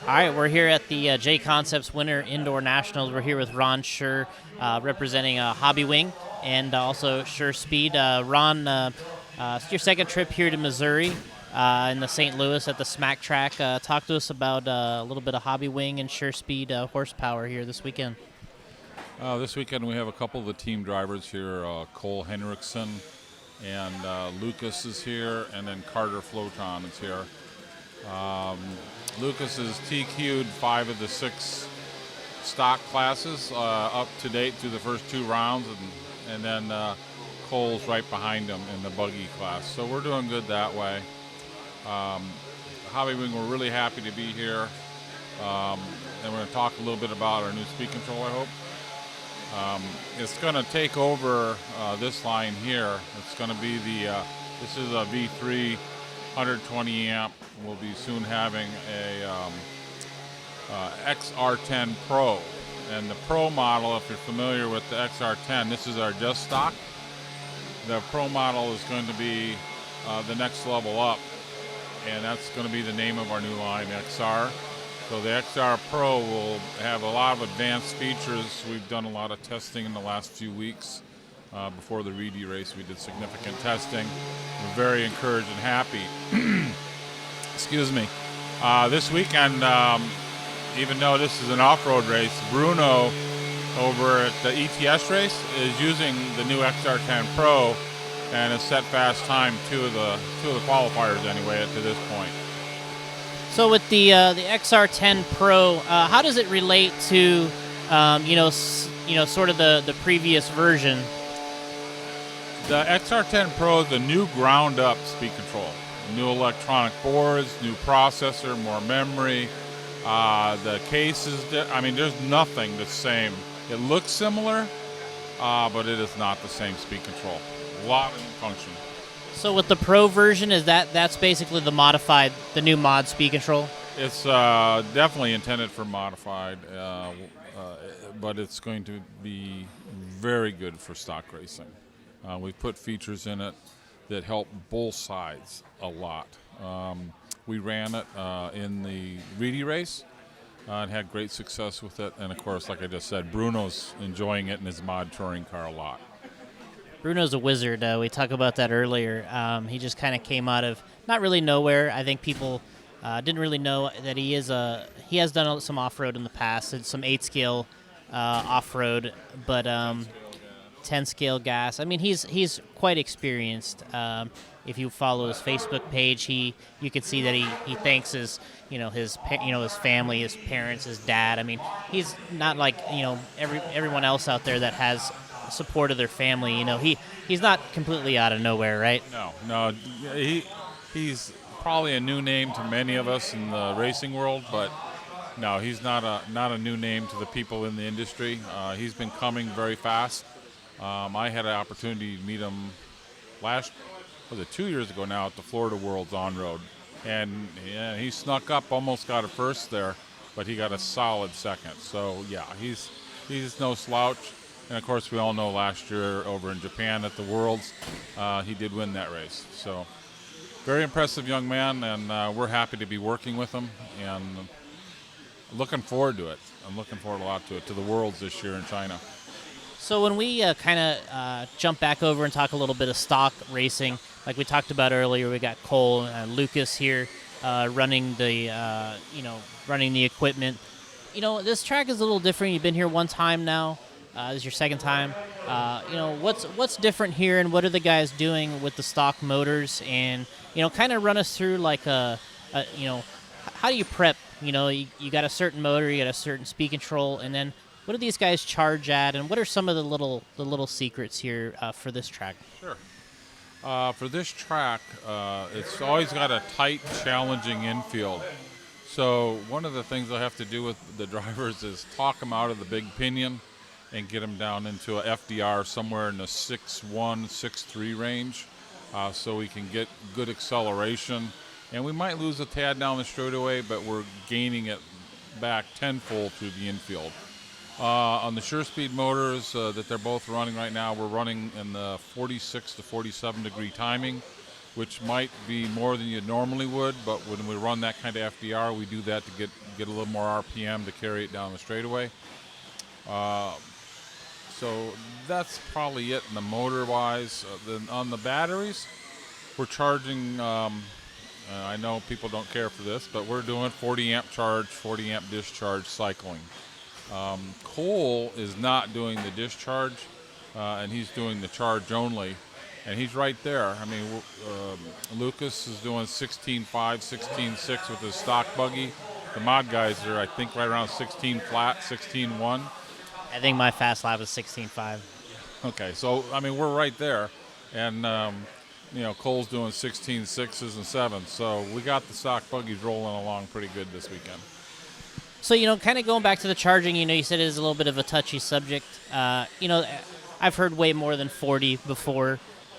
All right, we're here at the J Concepts Winter Indoor Nationals. We're here with Ron Schuur, representing Hobbywing and also Schuur Speed. Ron, it's your second trip here to Missouri in the St. Louis at the Smack Track. Talk to us about a little bit of Hobbywing and Schuur Speed horsepower here this weekend. This weekend we have a couple of the team drivers here. Cole Henriksen and Lucas is here, and then Carter Floton is here. Lucas has TQ'd 5 of the 6 stock classes up to date through the first 2 rounds, and then Cole's right behind him in the buggy class. So we're doing good that way. Hobbywing, we're really happy to be here. And we're going to talk a little bit about our new speed control, I hope. It's going to take over this line here. It's going to be this is a V3 120 amp. We'll be soon having a XR10 Pro. And the Pro model, if you're familiar with the XR10, this is our just stock. The Pro model is going to be the next level up, and that's going to be the name of our new line, XR. So the XR Pro will have a lot of advanced features. We've done a lot of testing in the last few weeks. Before the Reedy race, we did significant testing. We're very encouraged and happy. Excuse me. This weekend, even though this is an off-road race, Bruno over at the ETS race is using the new XR10 Pro and has set fast time two of the qualifiers anyway to this point. So with the XR10 Pro, how does it relate to sort of the previous version? The XR10 Pro is a new ground-up speed control. New electronic boards, new processor, more memory. The case is, there's nothing the same. It looks similar, but it is not the same speed control. A lot of new function. So with the Pro version, that's basically the new mod speed control? It's definitely intended for modified, but it's going to be very good for stock racing. We've put features in it that help both sides a lot. We ran it in the Reedy race and had great success with it. And of course, like I just said, Bruno's enjoying it in his mod touring car a lot. Bruno's a wizard. We talked about that earlier. He just kind of came out of not really nowhere. I think people didn't really know that he has done some off-road in the past, and some 8-scale off-road, but 10-scale gas. I mean, he's quite experienced. If you follow his Facebook page, you can see that he thanks his family, his parents, his dad. I mean, he's not like everyone else out there that has support of their family. He's not completely out of nowhere, right? No. He's probably a new name to many of us in the racing world, but no, he's not a new name to the people in the industry. He's been coming very fast. I had an opportunity to meet him 2 years ago now at the Florida Worlds on-road. And he snuck up, almost got a first there, but he got a solid second. So, yeah, he's no slouch. And, of course, we all know last year over in Japan at the Worlds, he did win that race. So, very impressive young man, and we're happy to be working with him and looking forward to it. I'm looking forward a lot to the Worlds this year in China. So when we kind of jump back over and talk a little bit of stock racing, like we talked about earlier, we got Cole and Lucas here running the equipment. This track is a little different. You've been here one time now. This is your second time. What's different here, and what are the guys doing with the stock motors? And kind of run us through like how do you prep? You got a certain motor, you got a certain speed control, and then what do these guys charge at, and what are some of the little secrets here for this track? Sure. For this track, it's always got a tight, challenging infield. So one of the things I have to do with the drivers is talk them out of the big pinion and get them down into a FDR somewhere in the 6.1, 6.3 range, so we can get good acceleration. And we might lose a tad down the straightaway, but we're gaining it back tenfold through the infield. On the Schuur Speed motors that they're both running right now, we're running in the 46 to 47 degree timing. which might be more than you normally would, but when we run that kind of FDR, we do that to get a little more RPM to carry it down the straightaway. So that's probably it in the motor-wise. Then on the batteries, we're charging, I know people don't care for this, but we're doing 40 amp charge, 40 amp discharge cycling. Cole is not doing the discharge, and he's doing the charge only, and he's right there. I mean, Lucas is doing 16.5, 16.6 with his stock buggy. The mod guys are, I think, right around 16 flat, 16.1. I think my fast lap is 16.5. Okay, so, I mean, we're right there, and, Cole's doing 16.6s and 7s, so we got the stock buggies rolling along pretty good this weekend. So, kind of going back to the charging, you said it is a little bit of a touchy subject. I've heard way more than 40 before.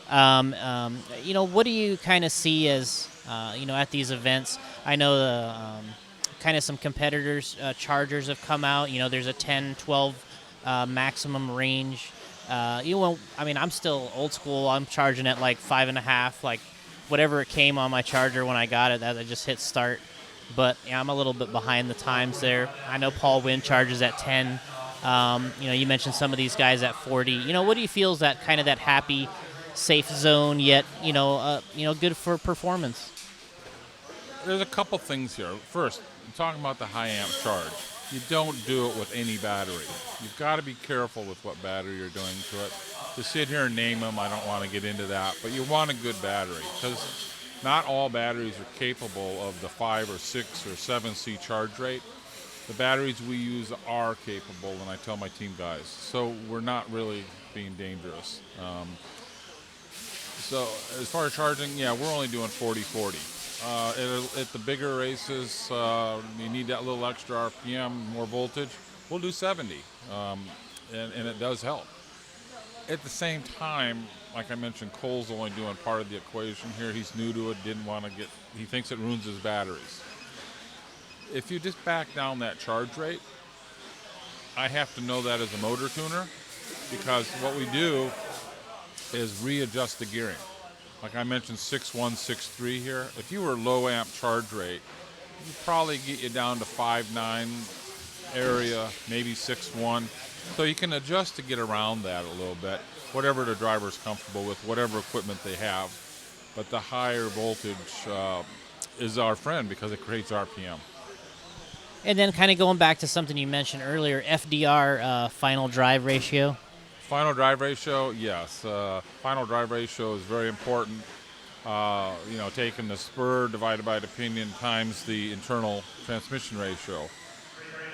What do you kind of see as, at these events? I know the kind of some competitors' chargers have come out. There's a 10, 12 maximum range. I'm still old school. I'm charging at like 5.5, like whatever it came on my charger when I got it, that I just hit start. But I'm a little bit behind the times there. I know Paul Wynn charges at 10. You mentioned some of these guys at 40. What do you feel is that kind of that happy, safe zone yet, good for performance? There's a couple things here. First, I'm talking about the high amp charge. You don't do it with any battery. You've got to be careful with what battery you're doing to it. To sit here and name them, I don't want to get into that, but you want a good battery because not all batteries are capable of the 5 or 6 or 7C charge rate. The batteries we use are capable, and I tell my team guys. So we're not really being dangerous. So as far as charging, yeah, we're only doing 40-40. At the bigger races, you need that little extra RPM, more voltage, we'll do 70, and it does help. At the same time, like I mentioned, Cole's only doing part of the equation here. He's new to it, he thinks it ruins his batteries. If you just back down that charge rate, I have to know that as a motor tuner, because what we do is readjust the gearing. Like I mentioned, 6.1, 6.3 here. If you were low amp charge rate, you'd probably get you down to 5.9 area, maybe 6.1. So you can adjust to get around that a little bit, whatever the driver's comfortable with, whatever equipment they have. But the higher voltage is our friend because it creates RPM. And then kind of going back to something you mentioned earlier, FDR, final drive ratio. Final drive ratio, yes. Final drive ratio is very important. Taking the spur divided by the pinion times the internal transmission ratio.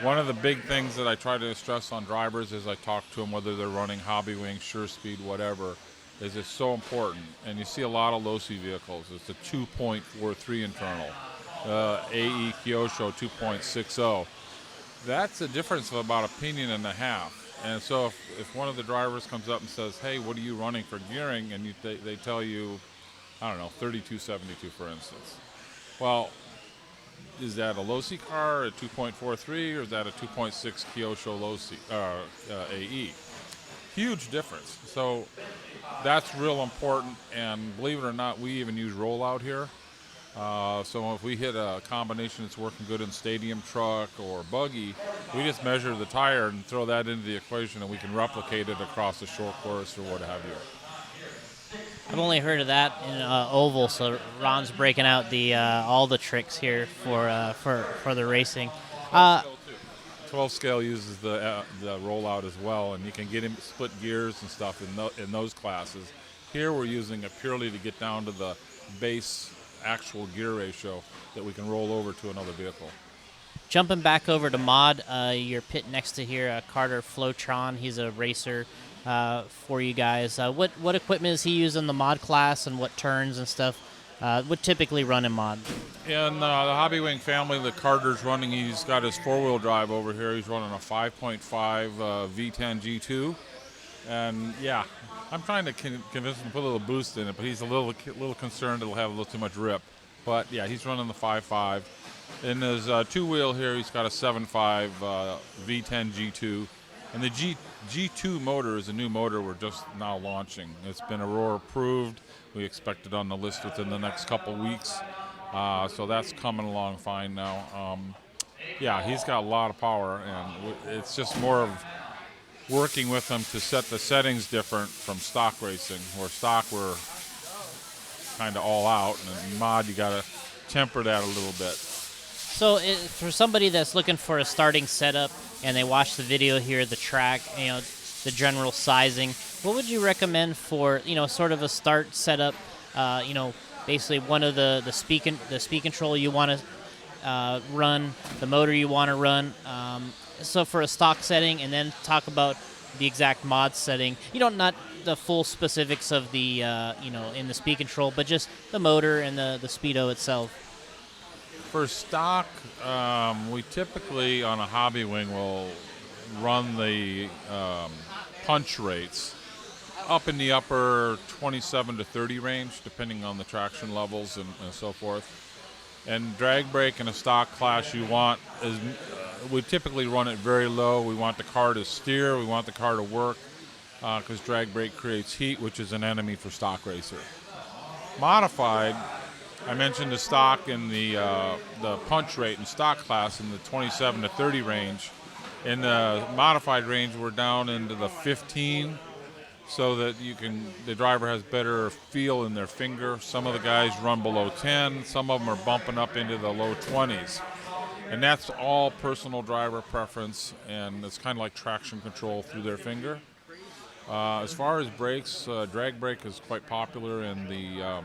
One of the big things that I try to stress on drivers as I talk to them, whether they're running Hobbywing, Schuur Speed, whatever, is it's so important. And you see a lot of low-C vehicles. It's a 2.43 internal. AE Kyosho 2.60. That's a difference of about a pinion and a half. And so if one of the drivers comes up and says, hey, what are you running for gearing? And they tell you, I don't know, 3272, for instance. Well, is that a low-C car, a 2.43, or is that a 2.6 Kyosho low-C AE? Huge difference. So that's real important, and believe it or not, we even use rollout here. So if we hit a combination that's working good in stadium truck or buggy, we just measure the tire and throw that into the equation, and we can replicate it across a short course or what have you. I've only heard of that in oval, so Ron's breaking out the all the tricks here for the racing. 12 scale uses the rollout as well, and you can get him split gears and stuff in those classes. Here we're using it purely to get down to the base actual gear ratio that we can roll over to another vehicle. Jumping back over to Mod, your pit next to here, Carter Flotron. He's a racer for you guys. What equipment is he using in the Mod class, and what turns and stuff would typically run in Mod? In the Hobbywing family that Carter's running, he's got his four-wheel drive over here. He's running a 5.5 V10 G2. And yeah, I'm trying to convince him to put a little boost in it, but he's a little concerned it'll have a little too much rip. But yeah, he's running the 5.5. In his two-wheel here, he's got a 7.5 V10 G2. And the G2 motor is a new motor we're just now launching. It's been Aurora approved. We expect it on the list within the next couple weeks. So that's coming along fine now. Yeah, he's got a lot of power, and it's just more of working with him to set the settings different from stock racing, where stock we're kind of all out, and in mod you got to temper that a little bit. So for somebody that's looking for a starting setup and they watch the video here, the track, the general sizing, what would you recommend for, sort of a start setup? Basically one of the speed control you want to run, the motor you want to run. So for a stock setting, and then talk about the exact mod setting. Not the full specifics of the in the speed control, but just the motor and the speedo itself. For stock, we typically on a Hobbywing will run the punch rates up in the upper 27 to 30 range, depending on the traction levels and so forth. And drag brake in a stock class we typically run it very low. We want the car to steer, we want the car to work, because drag brake creates heat, which is an enemy for stock racer. Modified, I mentioned the stock in the punch rate in stock class in the 27 to 30 range. In the modified range, we're down into the 15, so that the driver has better feel in their finger. Some of the guys run below 10, some of them are bumping up into the low 20s. And that's all personal driver preference, and it's kind of like traction control through their finger. As far as brakes, drag brake is quite popular in the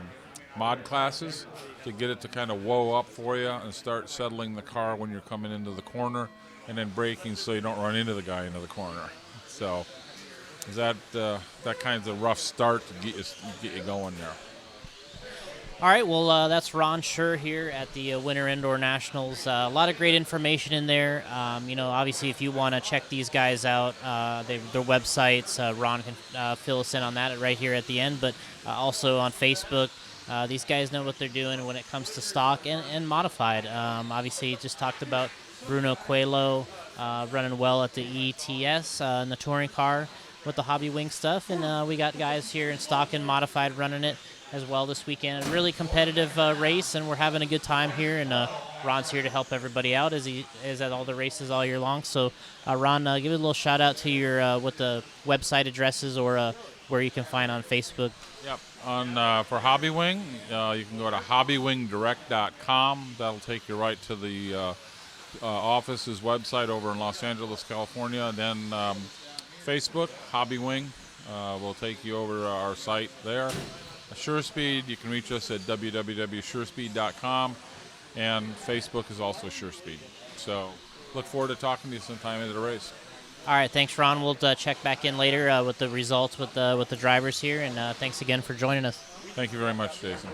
mod classes to get it to kind of whoa up for you and start settling the car when you're coming into the corner, and then braking so you don't run into the guy into the corner. So that kind of a rough start to get you going there. All right, well, that's Ron Schuur here at the Winter Indoor Nationals. A lot of great information in there. Obviously, if you want to check these guys out, their websites, Ron can fill us in on that right here at the end, but also on Facebook. These guys know what they're doing when it comes to stock and modified. Obviously, you just talked about Bruno Coelho running well at the ETS in the touring car with the Hobbywing stuff, and we got guys here in stock and modified running it as well this weekend. A really competitive race, and we're having a good time here, and Ron's here to help everybody out as he is at all the races all year long. So, Ron, give a little shout out to your what the website addresses or where you can find on Facebook. Yep. For Hobbywing, you can go to hobbywingdirect.com. That'll take you right to the office's website over in Los Angeles, California. Then Facebook, Hobbywing, will take you over to our site there. SureSpeed, you can reach us at www.surespeed.com, and Facebook is also SureSpeed. So look forward to talking to you sometime into the race. All right, thanks, Ron. We'll check back in later with the results with the drivers here, and thanks again for joining us. Thank you very much, Jason.